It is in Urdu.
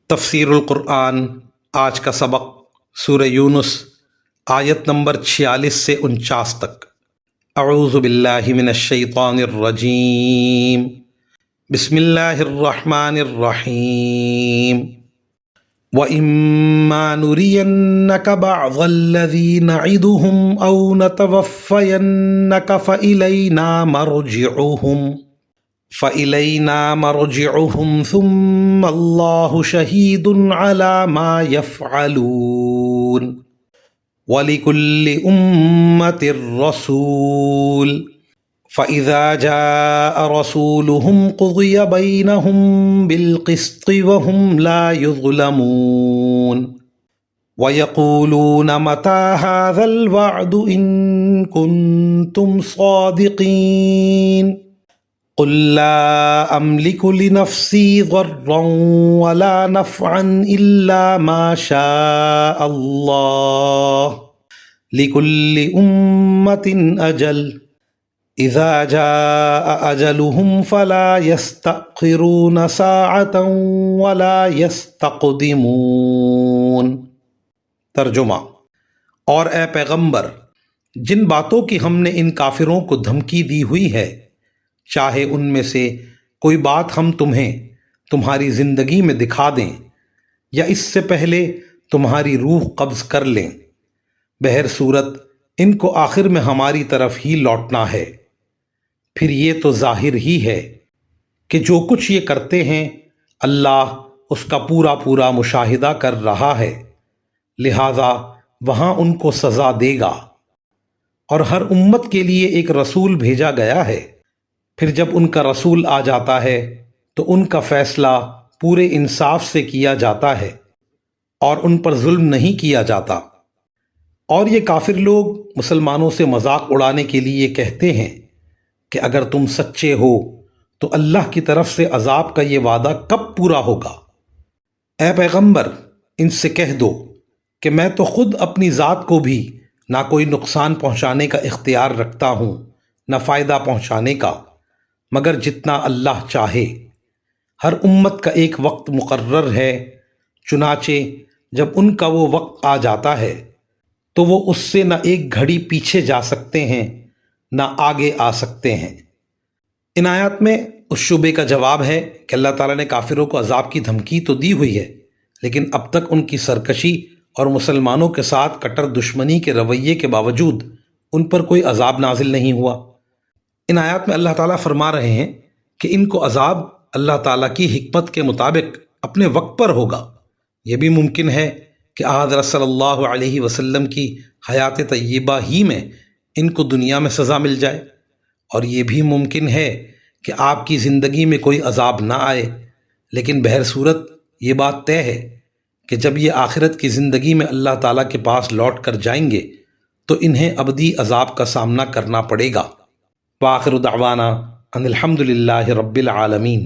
تفسیر القرآن آج کا سبق سورہ یونس آیت نمبر 46 سے 49 تک۔ اعوذ باللہ من الشیطان الرجیم، بسم اللہ الرحمن الرحیم۔ وَإِمَّا نُرِيَنَّكَ بَعْضَ الَّذِي نَعِدُهُمْ أَوْ نَتَوَفَّيَنَّكَ فَإِلَيْنَا مَرْجِعُهُمْ ثُمَّ اللَّهُ شَهِيدٌ عَلَى مَا يَفْعَلُونَ وَلِكُلِّ أُمَّةٍ رَسُولٌ فَإِذَا جَاءَ رَسُولُهُمْ قُضِيَ بَيْنَهُمْ بِالْقِسْطِ وَهُمْ لَا يُظْلَمُونَ وَيَقُولُونَ مَتَى هَذَا الْوَعْدُ إِن كُنتُمْ صَادِقِينَ قُل لَّا أَمْلِكُ لِنَفْسِي ضَرًّا وَلَا نَفْعًا إِلَّا مَا شَاءَ اللَّهُ لِكُلِّ أُمَّةٍ أَجَلٌ إِذَا جَاءَ أَجَلُهُمْ فَلَا يَسْتَأْخِرُونَ سَاعَةً وَلَا يَسْتَقْدِمُونَ۔ ترجمہ: اور اے پیغمبر، جن باتوں کی ہم نے ان کافروں کو دھمکی دی ہوئی ہے، چاہے ان میں سے کوئی بات ہم تمہیں تمہاری زندگی میں دکھا دیں یا اس سے پہلے تمہاری روح قبض کر لیں، بہر صورت ان کو آخر میں ہماری طرف ہی لوٹنا ہے۔ پھر یہ تو ظاہر ہی ہے کہ جو کچھ یہ کرتے ہیں اللہ اس کا پورا مشاہدہ کر رہا ہے، لہذا وہاں ان کو سزا دے گا۔ اور ہر امت کے لیے ایک رسول بھیجا گیا ہے، پھر جب ان کا رسول آ جاتا ہے تو ان کا فیصلہ پورے انصاف سے کیا جاتا ہے اور ان پر ظلم نہیں کیا جاتا۔ اور یہ کافر لوگ مسلمانوں سے مذاق اڑانے کے لیے کہتے ہیں کہ اگر تم سچے ہو تو اللہ کی طرف سے عذاب کا یہ وعدہ کب پورا ہوگا؟ اے پیغمبر، ان سے کہہ دو کہ میں تو خود اپنی ذات کو بھی نہ کوئی نقصان پہنچانے کا اختیار رکھتا ہوں نہ فائدہ پہنچانے کا، مگر جتنا اللہ چاہے۔ ہر امت کا ایک وقت مقرر ہے، چنانچہ جب ان کا وہ وقت آ جاتا ہے تو وہ اس سے نہ ایک گھڑی پیچھے جا سکتے ہیں نہ آگے آ سکتے ہیں۔ ان آیات میں اس شبے کا جواب ہے کہ اللہ تعالیٰ نے کافروں کو عذاب کی دھمکی تو دی ہوئی ہے، لیکن اب تک ان کی سرکشی اور مسلمانوں کے ساتھ کٹر دشمنی کے رویے کے باوجود ان پر کوئی عذاب نازل نہیں ہوا۔ ان آیات میں اللہ تعالیٰ فرما رہے ہیں کہ ان کو عذاب اللہ تعالیٰ کی حکمت کے مطابق اپنے وقت پر ہوگا۔ یہ بھی ممکن ہے کہ حضرت صلی اللہ علیہ وسلم کی حیات طیبہ ہی میں ان کو دنیا میں سزا مل جائے، اور یہ بھی ممکن ہے کہ آپ کی زندگی میں کوئی عذاب نہ آئے، لیکن بہر صورت یہ بات طے ہے کہ جب یہ آخرت کی زندگی میں اللہ تعالیٰ کے پاس لوٹ کر جائیں گے تو انہیں ابدی عذاب کا سامنا کرنا پڑے گا۔ وآخر دعوانا ان الحمد للہ رب العالمین۔